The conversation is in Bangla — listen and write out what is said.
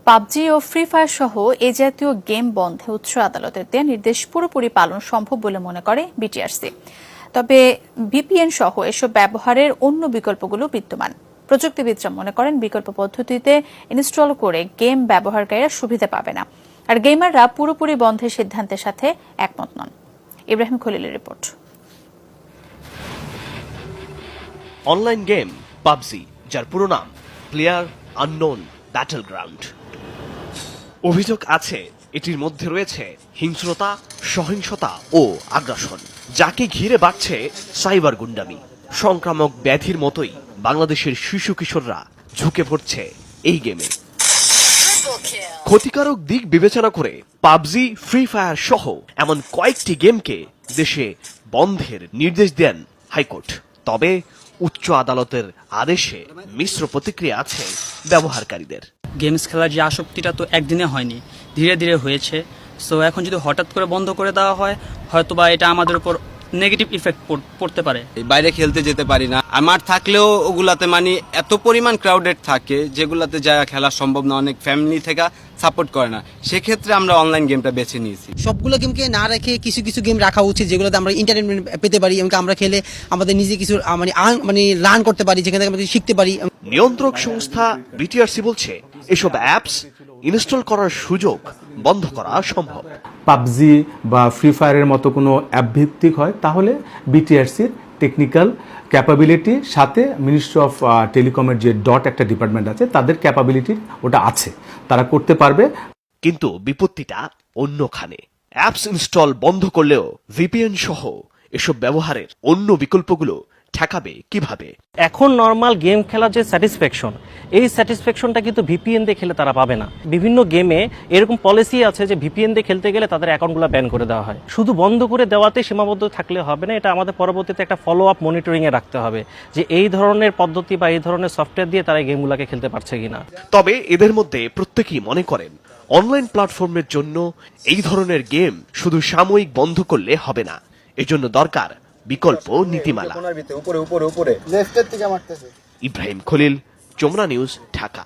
পাবজি ও ফ্রি ফায়ার সহ এ জাতীয় গেম বন্ধে উচ্চ আদালতের দেয়া নির্দেশ পুরোপুরি পালন সম্ভব বলে মনে করে বিটিআরসি। তবে ভিপিএন সহ এসব ব্যবহারের অন্য বিকল্পগুলো বিদ্যমান। প্রযুক্তিবিদরা মনে করেন বিকল্প পদ্ধতিতে ইনস্টল করে গেম ব্যবহারকারীরা সুবিধা পাবে না, আর গেমাররা পুরোপুরি বন্ধের সিদ্ধান্তের সাথে একমত নন। ইব্রাহিম খলিলের রিপোর্ট। অনলাইন গেম পাবজি, যার পুরো নাম প্লেয়ার আননোন ব্যাটলগ্রাউন্ড। অভিযোগ আছে এটির মধ্যে রয়েছে হিংস্রতা, সহিংসতা ও আগ্রাসন, যাকে ঘিরে বাড়ছে সাইবার গুন্ডামি। সংক্রামক ব্যাধির মতোই বাংলাদেশের শিশু কিশোররা ঝুঁকে পড়ছে এই গেমে। ক্ষতিকারক দিক বিবেচনা করে পাবজি, ফ্রি ফায়ার সহ এমন কয়েকটি গেমকে দেশে বন্ধের নির্দেশ দেন হাইকোর্ট। তবে উচ্চ আদালতের আদেশে মিশ্র প্রতিক্রিয়া আছে ব্যবহারকারীদের। গেমস খেলার যে আসক্তিটা তো একদিনে হয়নি, ধীরে ধীরে হয়েছে। সো এখন যদি হঠাৎ করে বন্ধ করে দেওয়া হয়, হয়তোবা এটা আমাদের উপর নেগেটিভ ইফেক্ট পড়তে পারে। বাইরে খেলতে যেতে পারি না, আমার থাকলেও ওগুলাতে মানে এত পরিমাণ ক্রাউডেড থাকে যেগুলাতে যা খেলা সম্ভব না, অনেক ফ্যামিলি থেকে সাপোর্ট করে না। সেক্ষেত্রে আমরা অনলাইন গেমটা বেছে নিয়েছি। সবগুলো গেমকে না রেখে কিছু কিছু গেম রাখা উচিত, যেগুলোতে আমরা এন্টারটেনমেন্ট পেতে পারি এবং আমরা খেলে আমাদের নিজে কিছু মানে লার্ন করতে পারি, যেখান থেকে আমরা শিখতে পারি। নিয়ন্ত্রক সংস্থা বিটিআরসি বলছে এসব অ্যাপস ইনস্টল করার সুযোগ বন্ধ করা সম্ভব। পাবজি বা ফ্রি ফায়ারের মতো কোনো অ্যাপ ভিত্তিক হয় তাহলে বিটিআরসির টেকনিক্যাল ক্যাপাবিলিটির সাথে মিনিস্ট্রি অফ টেলিকমের যে একটা ডিপার্টমেন্ট আছে তাদের ক্যাপাবিলিটি ওটা আছে, তারা করতে পারবে। কিন্তু বিপত্তিটা অন্যখানে। অ্যাপস ইনস্টল বন্ধ করলেও ভিপিএন সহ এসব ব্যবহারের অন্য বিকল্পগুলো ঠেকাবে কিভাবে? এখন নর্মাল গেম খেলার যে স্যাটিসফ্যাকশন, এই স্যাটিসফ্যাকশনটা কিন্তু ভিপিএন দিয়ে খেলে তারা পাবে না। বিভিন্ন গেমে এরকম পলিসি আছে যে ভিপিএন দিয়ে খেলতে গেলে তাদের অ্যাকাউন্টগুলো ব্যান করে দেওয়া হয়। শুধু বন্ধ করে দেওয়াতে সীমাবদ্ধ থাকলে হবে না, এটা আমাদের পরবর্তীতে একটা ফলো আপ মনিটরিংয়ে রাখতে হবে যে এই ধরনের পদ্ধতি বা এই ধরনের সফটওয়্যার দিয়ে তারা গেমগুলোকে খেলতে পারছে কিনা। তবে এদের মধ্যে প্রত্যেকেই মনে করেন অনলাইন প্ল্যাটফর্মের জন্য এই ধরনের গেম শুধু সাময়িক বন্ধ করলে হবে না, এজন্য দরকার বিকল্প নীতিমালা। ইব্রাহিম খলিল, যমুনা নিউজ, ঢাকা।